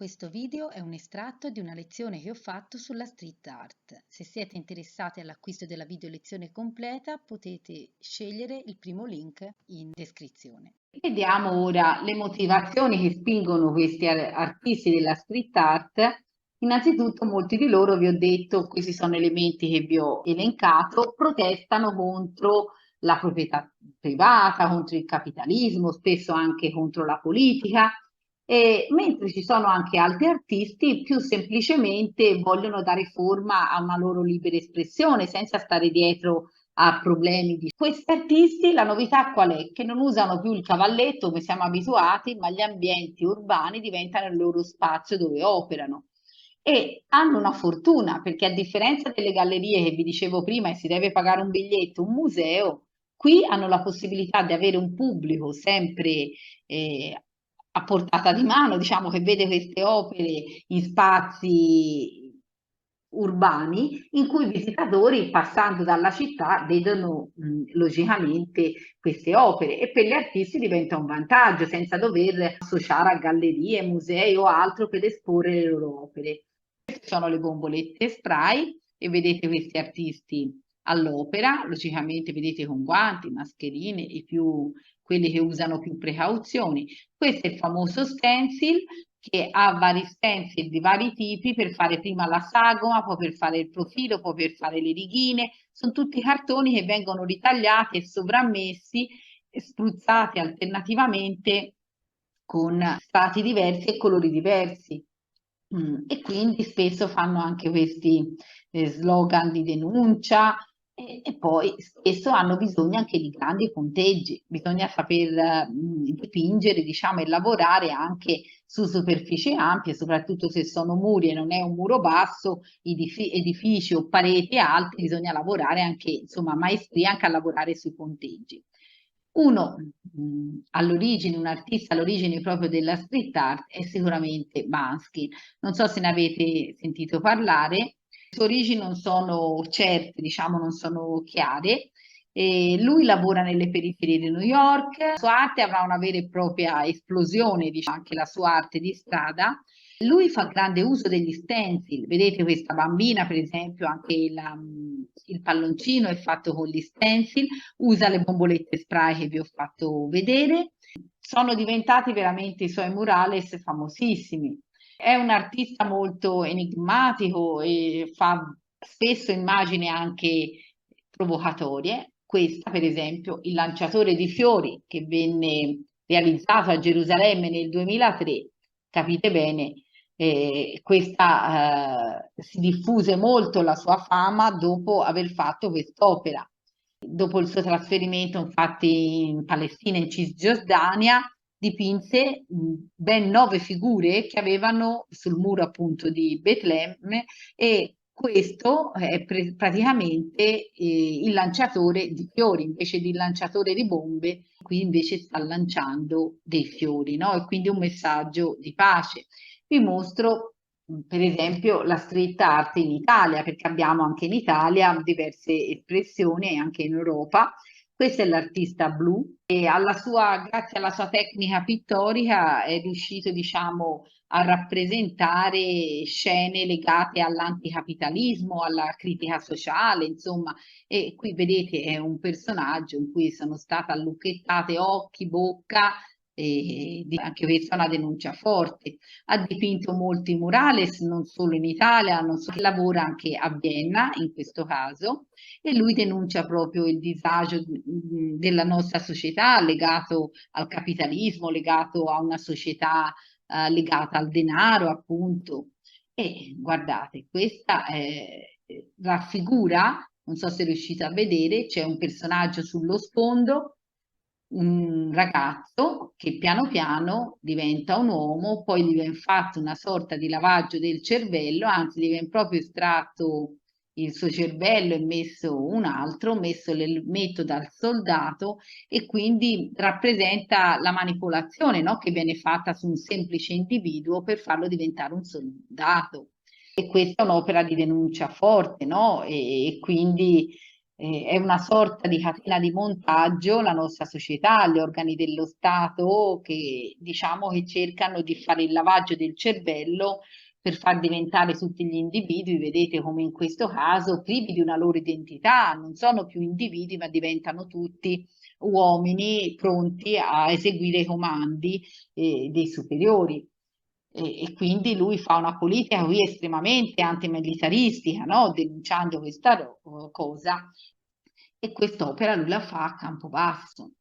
Questo video è un estratto di una lezione che ho fatto sulla street art. Se siete interessati all'acquisto della video lezione completa, potete scegliere il primo link in descrizione. Vediamo ora le motivazioni che spingono questi artisti della street art. Innanzitutto, molti di loro, vi ho detto, questi sono elementi che vi ho elencato, protestano contro la proprietà privata, contro il capitalismo, spesso anche contro la politica, mentre ci sono anche altri artisti più semplicemente vogliono dare forma a una loro libera espressione senza stare dietro a problemi di questi artisti. La novità qual è? Che non usano più il cavalletto come siamo abituati, ma gli ambienti urbani diventano il loro spazio dove operano. E hanno una fortuna perché, a differenza delle gallerie che vi dicevo prima e si deve pagare un biglietto, un museo, qui hanno la possibilità di avere un pubblico sempre a portata di mano, diciamo, che vede queste opere in spazi urbani in cui i visitatori, passando dalla città, vedono logicamente queste opere, e per gli artisti diventa un vantaggio senza dover associare a gallerie, musei o altro per esporre le loro opere. Queste sono le bombolette spray e vedete questi artisti all'opera, logicamente vedete con guanti, mascherine e più quelli che usano più precauzioni. Questo è il famoso stencil, che ha vari stencil di vari tipi per fare prima la sagoma, poi per fare il profilo, poi per fare le righine. Sono tutti cartoni che vengono ritagliati e sovrammessi e spruzzati alternativamente con strati diversi e colori diversi. E quindi spesso fanno anche questi slogan di denuncia, e poi spesso hanno bisogno anche di grandi punteggi, bisogna saper dipingere, diciamo, e lavorare anche su superfici ampie, soprattutto se sono muri e non è un muro basso, edifici o pareti alte, bisogna lavorare anche, insomma, maestria anche a lavorare sui punteggi. Uno all'origine, un artista all'origine proprio della street art è sicuramente Bansky. Non so se ne avete sentito parlare. Le sue origini non sono certe, diciamo, non sono chiare. Lui lavora nelle periferie di New York. La sua arte avrà una vera e propria esplosione, diciamo, anche la sua arte di strada. Lui fa grande uso degli stencil, vedete questa bambina, per esempio, anche il palloncino è fatto con gli stencil, usa le bombolette spray che vi ho fatto vedere. Sono diventati veramente i suoi murales famosissimi. È un artista molto enigmatico e fa spesso immagini anche provocatorie. Questa, per esempio, il lanciatore di fiori, che venne realizzato a Gerusalemme nel 2003, capite bene, si diffuse molto la sua fama dopo aver fatto quest'opera. Dopo il suo trasferimento, infatti, in Palestina, in Cisgiordania, dipinse ben 9 figure che avevano sul muro, appunto, di Betlemme, e questo è praticamente il lanciatore di fiori invece di lanciatore di bombe. Qui invece sta lanciando dei fiori, no? E quindi un messaggio di pace. Vi mostro per esempio la street art in Italia, perché abbiamo anche in Italia diverse espressioni e anche in Europa. Questo è l'artista Blu e grazie alla sua tecnica pittorica è riuscito, diciamo, a rappresentare scene legate all'anticapitalismo, alla critica sociale, insomma. E qui vedete è un personaggio in cui sono state allucchettate occhi, bocca, e anche questa è una denuncia forte. Ha dipinto molti murales, non solo in Italia, non solo, lavora anche a Vienna in questo caso, e lui denuncia proprio il disagio della nostra società legato al capitalismo, legato a una società legata al denaro, appunto. E guardate, questa raffigura, non so se riuscite a vedere, c'è un personaggio sullo sfondo, un ragazzo che piano piano diventa un uomo, poi gli viene fatto una sorta di lavaggio del cervello, anzi gli viene proprio estratto il suo cervello e messo un altro, messo l'elmetto dal soldato, e quindi rappresenta la manipolazione, no, che viene fatta su un semplice individuo per farlo diventare un soldato. E questa è un'opera di denuncia forte, no? E quindi È una sorta di catena di montaggio la nostra società, gli organi dello Stato che diciamo che cercano di fare il lavaggio del cervello per far diventare tutti gli individui, vedete come in questo caso, privi di una loro identità, non sono più individui ma diventano tutti uomini pronti a eseguire i comandi dei superiori. E quindi lui fa una politica qui estremamente antimilitaristica, no? Denunciando questa cosa, e quest'opera lui la fa a Campobasso.